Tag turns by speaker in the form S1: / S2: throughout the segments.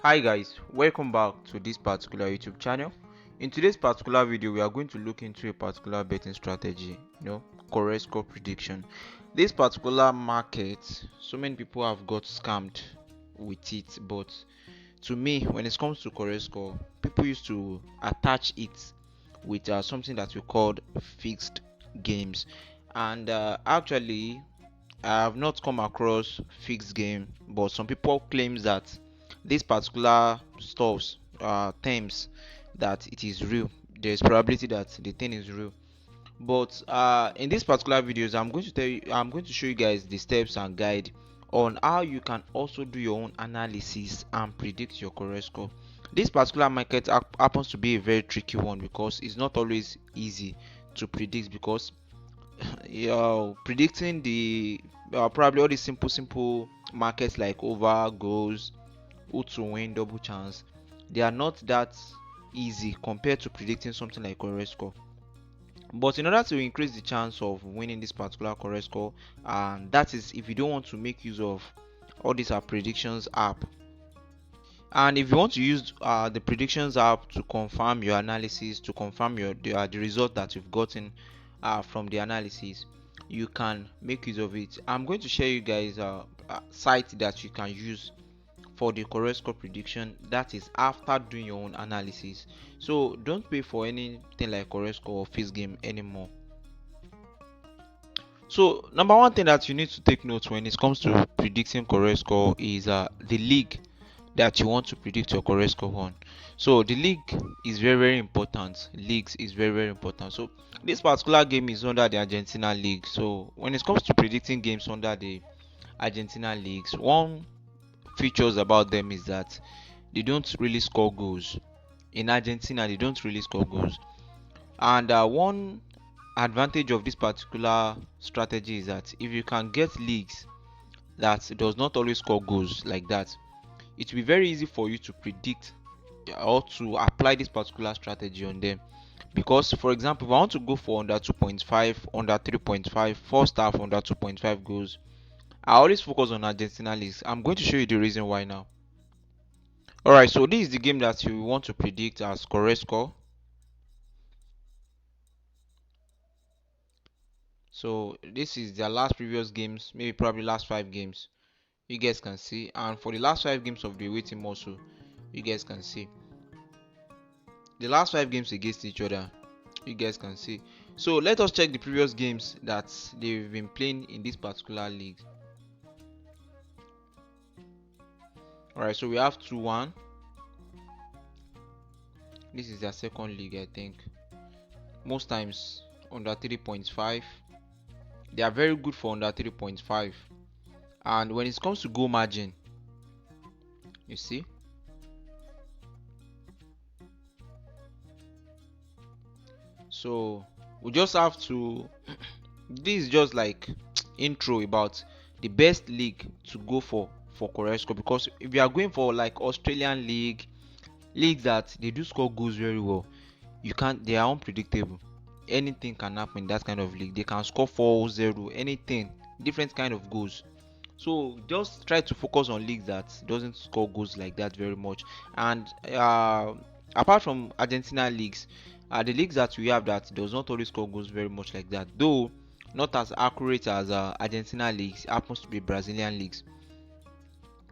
S1: Hi guys, welcome back to this particular YouTube channel. In today's particular video, we are going to look into a particular betting strategy, correct score prediction. This particular market, so many people have got scammed with it, but to me, when it comes to correct score, people used to attach it with something that we called fixed games, and actually I have not come across fixed game, but some people claims that this particular stuffs terms that it is real. There is probability that the thing is real. But in this particular videos, I'm going to show you guys the steps and guide on how you can also do your own analysis and predict your correct score. This particular market happens to be a very tricky one because it's not always easy to predict because predicting the probably all the simple markets like over goals, who to win, double chance, they are not that easy compared to predicting something like correct score. But in order to increase the chance of winning this particular correct score, and that is if you don't want to make use of all these predictions app, and if you want to use the predictions app to confirm your analysis, to confirm the result that you've gotten from the analysis, you can make use of it. I'm going to share you guys a site that you can use for the correct score prediction, that is after doing your own analysis. So don't pay for anything like correct score or fixed game anymore. So number one thing that you need to take note when it comes to predicting correct score is the league that you want to predict your correct score on. So the league is very important. Leagues is very important. So this particular game is under the Argentina league. So when it comes to predicting games under the Argentina leagues, one features about them is that they don't really score goals. In Argentina, they don't really score goals. And one advantage of this particular strategy is that if you can get leagues that does not always score goals like that, it will be very easy for you to predict or to apply this particular strategy on them. Because for example, if I want to go for under 2.5, under 3.5, first half under 2.5 goals, I always focus on Argentina leagues. I'm going to show you the reason why now. Alright, so this is the game that you want to predict as correct score. So this is their last previous games, maybe probably last 5 games. You guys can see, and for the last 5 games of the away team also, you guys can see the last 5 games against each other. You guys can see. So let us check the previous games that they've been playing in this particular league. Alright, so we have 2-1. This is their second league, I think. Most times under 3.5. They are very good for under 3.5. And when it comes to goal margin, you see, so we just have to this is just like intro about the best league to go for correct score. Because if you are going for like Australian leagues that they do score goals very well, you can't, they are unpredictable. Anything can happen in that kind of league. They can score 4-0, anything, different kind of goals. So just try to focus on leagues that doesn't score goals like that very much. And apart from Argentina leagues, the leagues that we have that does not always score goals very much like that, though not as accurate as Argentina leagues, happens to be Brazilian leagues.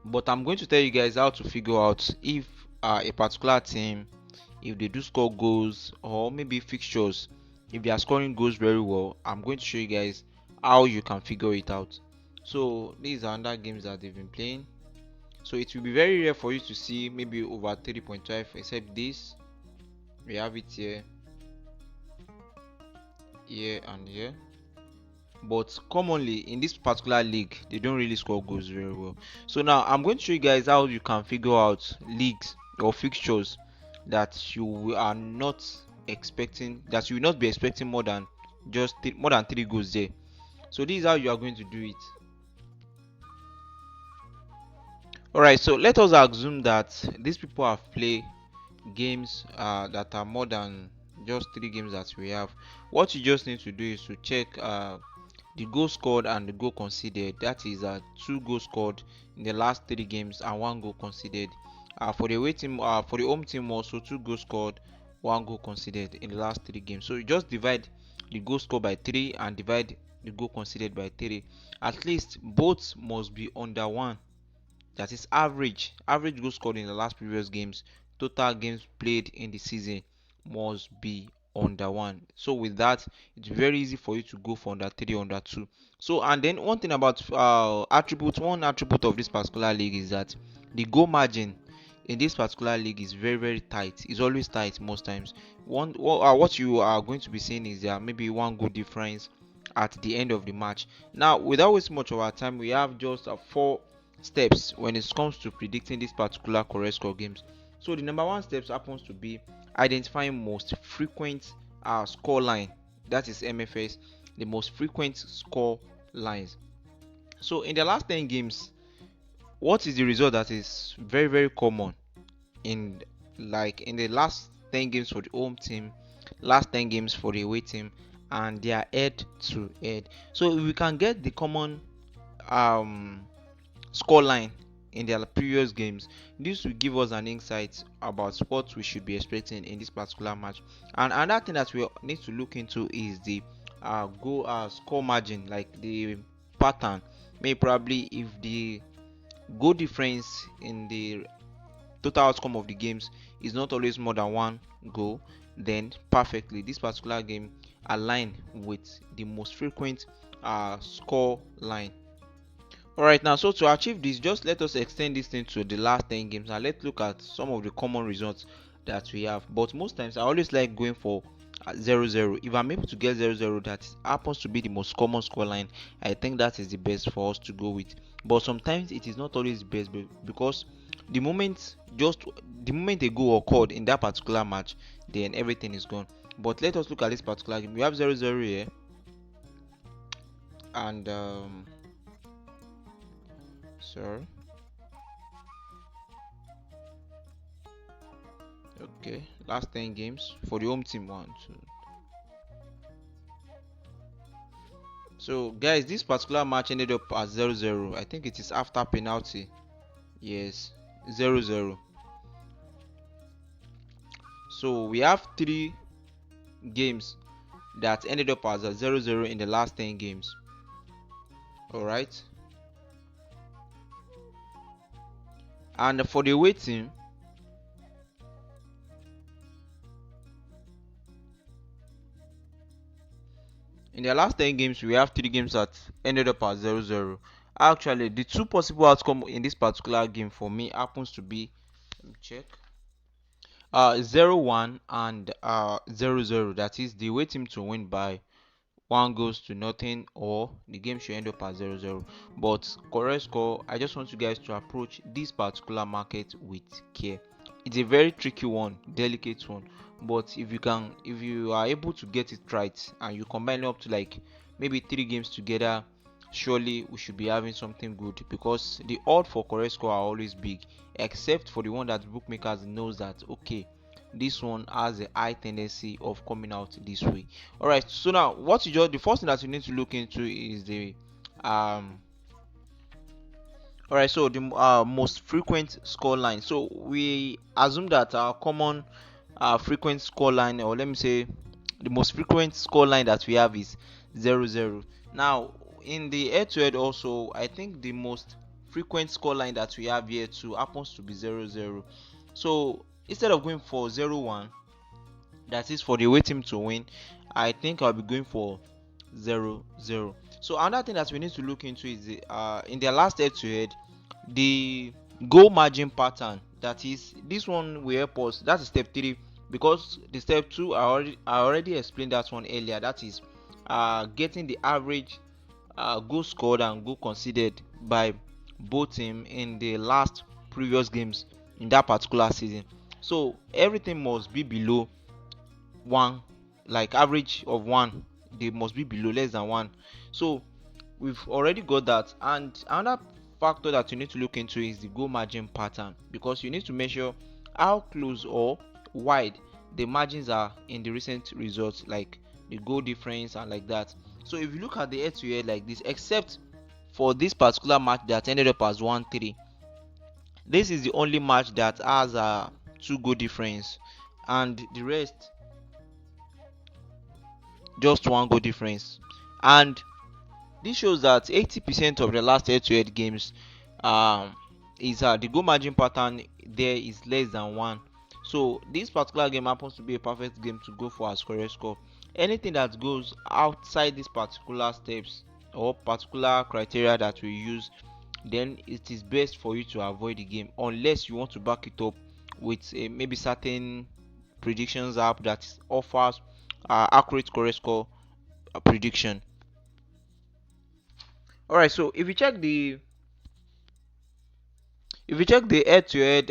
S1: But I'm going to tell you guys how to figure out if a particular team, if they do score goals, or maybe fixtures, if they are scoring goals very well. I'm going to show you guys how you can figure it out. So these are other games that they've been playing. So it will be very rare for you to see maybe over 3.5, except this. We have it here, here and here. But commonly in this particular league, they don't really score goals very well. So now I'm going to show you guys how you can figure out leagues or fixtures that you are not expecting, that you will not be expecting more than more than 3 goals there. So this is how you are going to do it. Alright, so let us assume that these people have played games that are more than just 3 games that we have. What you just need to do is to check the goal scored and the goal conceded. That is 2 goals scored in the last 3 games and 1 goal conceded For the away team, for the home team also, 2 goals scored, 1 goal conceded in the last 3 games. So you just divide the goal scored by 3 and divide the goal conceded by 3. At least both must be under 1. That is average goals scored in the last previous games. Total games played in the season must be under 1. So with that, it's very easy for you to go for under 3, under 2. So, and then one thing about one attribute of this particular league is that the goal margin in this particular league is very tight. It's always tight most times. What you are going to be seeing is there maybe 1 goal difference at the end of the match. Now, without wasting much of our time, we have just 4 steps when it comes to predicting this particular correct score games. So the number 1 steps happens to be identifying most frequent score line, that is MFS, the most frequent score lines. So in the last 10 games, what is the result that is very common in the last 10 games for the home team, last 10 games for the away team, and they are head to head? So if we can get the common scoreline in their previous games, this will give us an insight about what we should be expecting in this particular match. And another thing that we need to look into is the goal score margin, like the pattern. Maybe probably if the goal difference in the total outcome of the games is not always more than 1 goal, then perfectly this particular game align with the most frequent score line. Alright, now so to achieve this, just let us extend this thing to the last 10 games and let's look at some of the common results that we have. But most times I always like going for 0-0. If I'm able to get 0-0, that happens to be the most common scoreline, I think that is the best for us to go with. But sometimes it is not always the best, because the moment a goal occurred in that particular match, then everything is gone. But let us look at this particular game. We have 0-0 here, and sorry. Okay, last 10 games for the home team. 1, 2. So guys, this particular match ended up at 0-0. I think it is after penalty. Yes, 0-0. So we have 3 games that ended up as a 0-0 in the last 10 games. Alright. And for the away team, in the last 10 games, we have 3 games that ended up as 0-0. Actually, the 2 possible outcomes in this particular game for me happens to be, let me check, 0-1 and 0-0. That is the away team to win by 1-0, or the game should end up at 0-0. But correct score, I just want you guys to approach this particular market with care. It's a very tricky one, delicate one, but if you are able to get it right and you combine it up to like maybe 3 games together, surely we should be having something good, because the odds for correct score are always big, except for the one that bookmakers knows that okay, this one has a high tendency of coming out this way. All right, so now the first thing that you need to look into is the all right, so the most frequent score line. So we assume that our common frequent score line, or let me say the most frequent score line that we have, is 0-0. Now in the head to head also, I think the most frequent score line that we have here too happens to be 0-0. So instead of going for 0-1, that is for the away team to win, I think I'll be going for 0-0. So another thing that we need to look into is in their last head to head, the goal margin pattern. That is, this one will help us. That's step 3, because the step 2 I already explained that one earlier. That is getting the average goal scored and goal conceded by both team in the last previous games in that particular season. So everything must be below 1, like average of 1. They must be below, less than 1. So we've already got that. And another factor that you need to look into is the goal margin pattern, because you need to measure how close or wide the margins are in the recent results, like the goal difference and like that. So if you look at the head to head like this, except for this particular match that ended up as 1-3, This is the only match that has a 2 goal difference, and the rest just 1 goal difference. And this shows that 80% of the last head-to-head games, um, is the goal margin pattern there is less than 1. So this particular game happens to be a perfect game to go for as correct score. Anything that goes outside these particular steps or particular criteria that we use, then it is best for you to avoid the game unless you want to back it up with maybe certain predictions app that offers accurate correct score prediction. All right, so if you check the head-to-head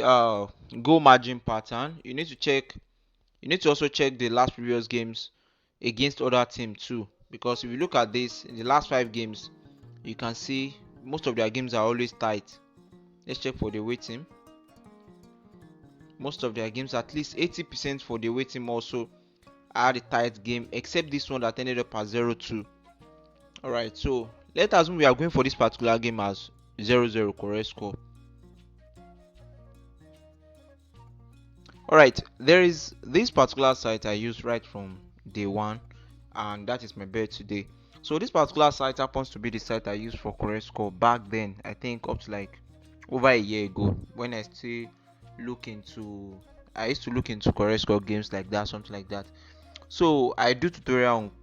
S1: goal margin pattern, you need to also check the last previous games against other teams too, because if you look at this in the last 5 games, you can see most of their games are always tight. Let's check for the away team. Most of their games, at least 80% for the away team, also had a tight game, except this one that ended up as 0-2. All right, so let's assume we are going for this particular game as 0-0 correct score. Alright, there is this particular site I use right from day one, and that is my bet today. So this particular site happens to be the site I used for correct score back then, I think up to like over a year ago, when look into I used to look into correct score games like that, something like that. So I do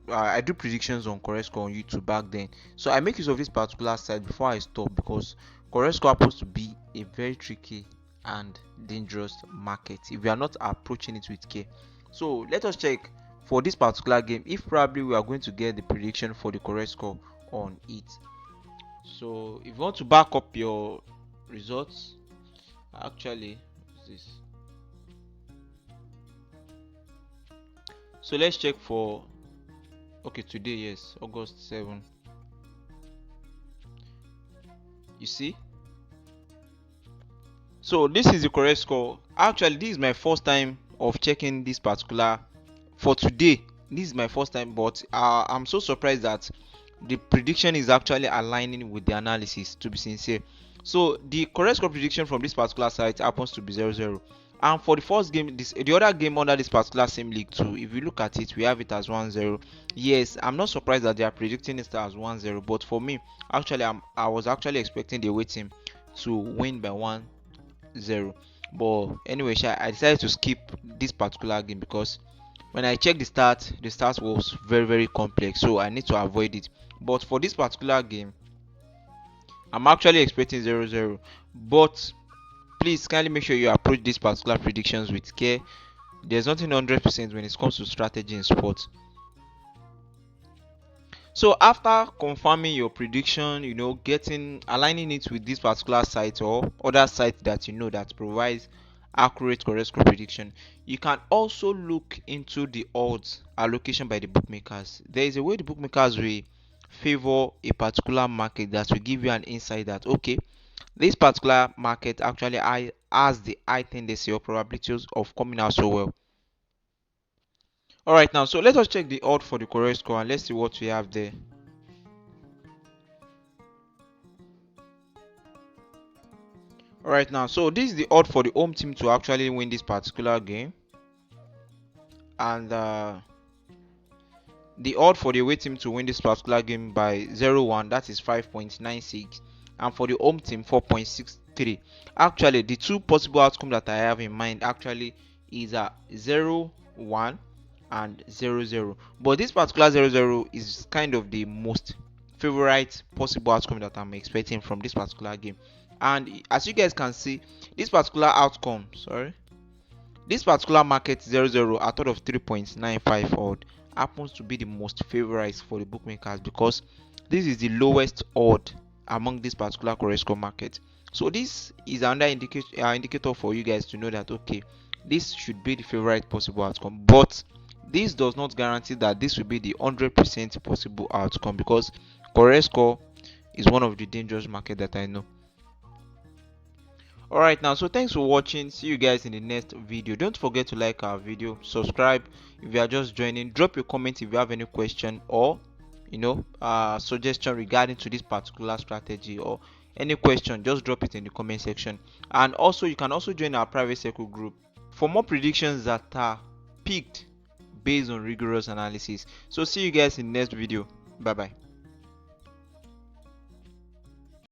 S1: I do predictions on correct score on YouTube back then. So I make use of this particular site before I stop, because correct score happens to be a very tricky and dangerous market if we are not approaching it with care. So let us check for this particular game if probably we are going to get the prediction for the correct score on it. So if you want to back up your results, actually this. So let's check for today, yes, August 7. You see, so this is the correct score. Actually, this is my first time of checking this particular for today. This is my first time, but I'm so surprised that the prediction is actually aligning with the analysis, to be sincere. So the correct score prediction from this particular site happens to be 0-0. And for the first game, the other game under this particular same league too, if you look at it, we have it as 1-0. Yes, I'm not surprised that they are predicting it as 1-0, but for me, actually, I was actually expecting the away team to win by 1-0. But anyway, I decided to skip this particular game because when I checked the start was very very complex, so I need to avoid it. But for this particular game, I'm actually expecting 0-0. But please kindly make sure you approach these particular predictions with care. There's nothing 100% when it comes to strategy in sports. So after confirming your prediction, aligning it with this particular site or other site that that provides accurate correct score prediction, you can also look into the odds allocation by the bookmakers. There is a way the bookmakers will favor a particular market that will give you an insight that okay, this particular market actually has the high tendency or probabilities of coming out so well. All right, now so let us check the odd for the correct score and let's see what we have there. All right, now so this is the odd for the home team to actually win this particular game, and the odd for the away team to win this particular game by 0-1, that is 5.96, and for the home team 4.63. Actually, the two possible outcomes that I have in mind actually is 0-1 and 0-0, but this particular 0-0 is kind of the most favorite possible outcome that I'm expecting from this particular game. And as you guys can see, this particular outcome, this particular market 0-0 at odd of 3.95 odd happens to be the most favorite for the bookmakers because this is the lowest odd among this particular correct score market. So this is another indicator for you guys to know that okay, this should be the favorite possible outcome, but this does not guarantee that this will be the 100% possible outcome, because correct score is one of the dangerous market that I know. Alright, now so thanks for watching. See you guys in the next video. Don't forget to like our video, subscribe if you are just joining, drop your comment if you have any question or suggestion regarding to this particular strategy or Any question, just drop it in the comment section. And also, you can also join our private circle group for more predictions that are picked based on rigorous analysis. So see you guys in the next video. Bye bye.